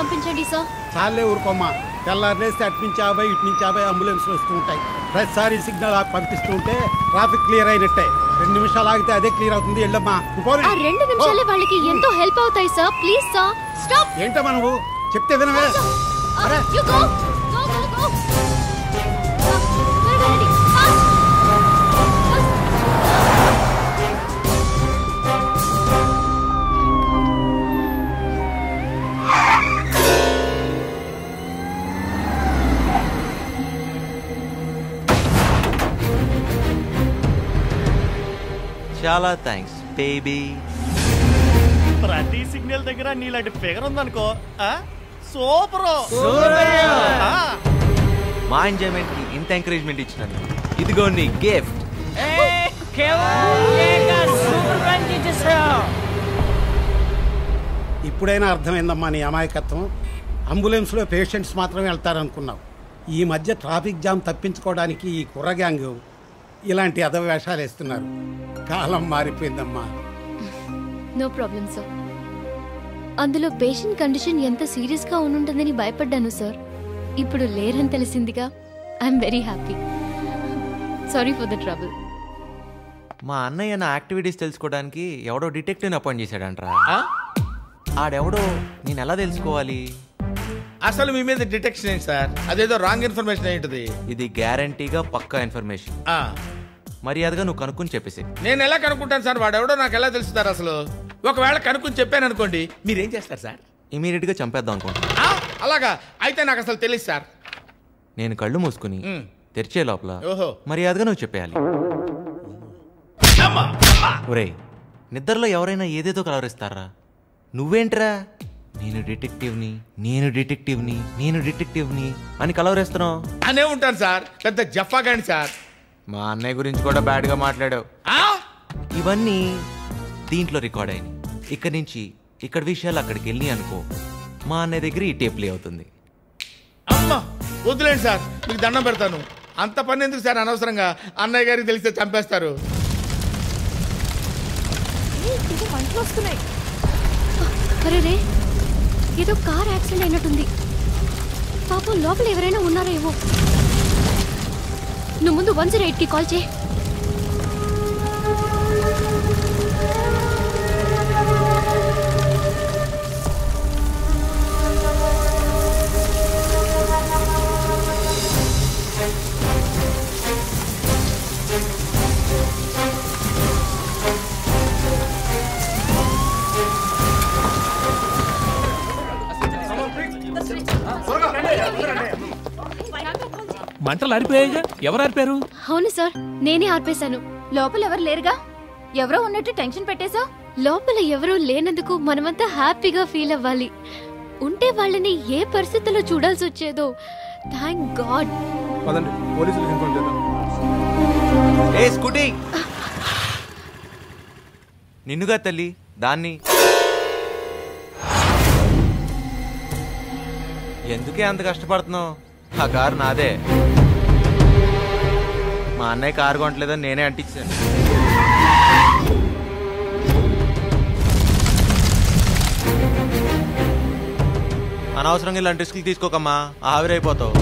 పంపించండి సార్. చాలే ఊరుకోమ్మా, తెల్లారులేస్తే అటు నుంచి 50 ఇటు నుంచి 50 అంబులెన్స్లు వస్తూ ఉంటాయి. ప్రతిసారి సిగ్నల్ పంపిస్తూ ఉంటే ట్రాఫిక్ క్లియర్ అయినట్టే. 2 నిమిషాలు ఆగితే అదే క్లియర్ అవుతుంది. వెళ్ళమ్మా. ఆ 2 నిమిషాలే వాళ్ళకి ఎంతో హెల్ప్ అవుతాయి సార్. Please sir stop. ఏంటమ్మా నువ్వు చెప్తే వినవే? You go go go go. చాలా థ్యాంక్స్ బేబీ. ప్రతి సిగ్నల్ దగ్గర నీలాంటి ఫిగర్ ఉందనుకో సూపర్. మా ఎంజాయ్మెంట్ కి ఇంత ఎంకరేజ్మెంట్ ఇచ్చినందుకు ఇదిగో నీ గిఫ్ట్. ఇప్పుడైనా అర్థమైందమ్మా నీ అమాయకత్వం. అంబులెన్స్లో పేషెంట్స్ మాత్రమే వెళ్తారనుకున్నావు. ఈ మధ్య ట్రాఫిక్ జామ్ తప్పించుకోవడానికి ఈ కుర్ర గ్యాంగ్ ఇలాంటి అదవ వేషాలు వేస్తున్నారు. కాలం మారిపోయిందమ్మా. No problem sir. అందులో పేషెంట్ కండిషన్ ఎంత సీరియస్ గా ఉంటుందని భయపడ్డాను సార్. ఇప్పుడు లేరని తెలిసిందిగా I'm very happy. Sorry for the trouble. మా అన్నయ్య నా యాక్టివిటీస్ తెలుసుకోవడానికి ఎవడో డిటెక్టివ్ అపాయింట్ చేశాడంట్రా. ఆడెవడో నేను ఎలా తెలుసుకోవాలి? అసలు మీ మీద డిటెక్షన్ ఏంటి సార్? అదేదో రాంగ్ ఇన్ఫర్మేషన్ ఏంటిది? ఇది గ్యారంటీగా పక్కా ఇన్ఫర్మేషన్. మర్యాదగా నువ్వు కనుక్కొని చెప్పేసి. నేను ఎలా కనుక్కుంటాను సార్? వాడెవడో నాకు ఎలా తెలుస్తారు అసలు? ఒకవేళ కనుక్కొని చెప్పాను అనుకోండి, మీరేం చేస్తారు సార్? ఇమీడియట్ గా చంపేద్దాం అనుకుంటున్నా. అలాగా అయితే నాకు అసలు తెలియదు సార్. నేను కళ్ళు మూసుకుని తెరిచే లోపల మర్యాదగా నువ్వు చెప్పేయాలి. ఒరేయ్, నిద్రలో ఎవరైనా ఏదేదో కలవరిస్తారా? నువ్వేంట్రా నేను డిటెక్టివ్ని నేను డిటెక్టివ్ని నేను డిటెక్టివ్ని అని కలవరేస్తున్నావు? అనే ఉంటాను సార్, పెద్ద జఫాగాని సార్. మా అన్నయ్య గురించి కూడా బ్యాడ్ గా మాట్లాడావు. ఇవన్నీ దీంట్లో రికార్డ్ అయినాయి. ఇక్కడి నుంచి ఇక్కడ విషయాలు అక్కడికి వెళ్ళి అనుకో, మా అన్నయ్య దగ్గర ఈ టేప్ ప్లే అవుతుంది. అమ్మా వద్దులేండి సార్, మీకు దండం పెడతాను. అంత పని ఎందుకు సార్? అనవసరంగా అన్నయ్య గారికి తెలిస్తే చంపేస్తారు. అరే, ఏదో కార్ యాక్సిడెంట్ అయినట్టుంది. పాపం లోపల ఎవరైనా ఉన్నారో ఏమో. నువ్వు ముందు 108కి కాల్ చేయి. మంటలు ఆరిపోయాయిగా. ఎవరు ఆరిపారు? అవును సార్, నేనే ఆర్పేశాను. లోపల ఎవరు లేరుగా? ఎవరో ఉన్నట్టు టెన్షన్ పెట్టేశా. లోపల ఎవరూ లేనందుకు మనమంతా హ్యాపీగా ఫీల్ అవ్వాలి. ఉంటే వాళ్ళని ఏ పరిస్థితుల్లో చూడాల్సి వచ్చేదో. Thank God. ఏ స్కూటీ, నిన్నుగా తల్లి దాన్ని. ఎందుకే అంత కష్టపడుతున్నావు? ఆ కారు నాదే. మా అన్నయ్య కారు కొనట్లేదని నేనే అంటించాను. అనవసరంగా ఇలాంటి రిస్కులు తీసుకోకమ్మా, ఆవిరైపోతావు.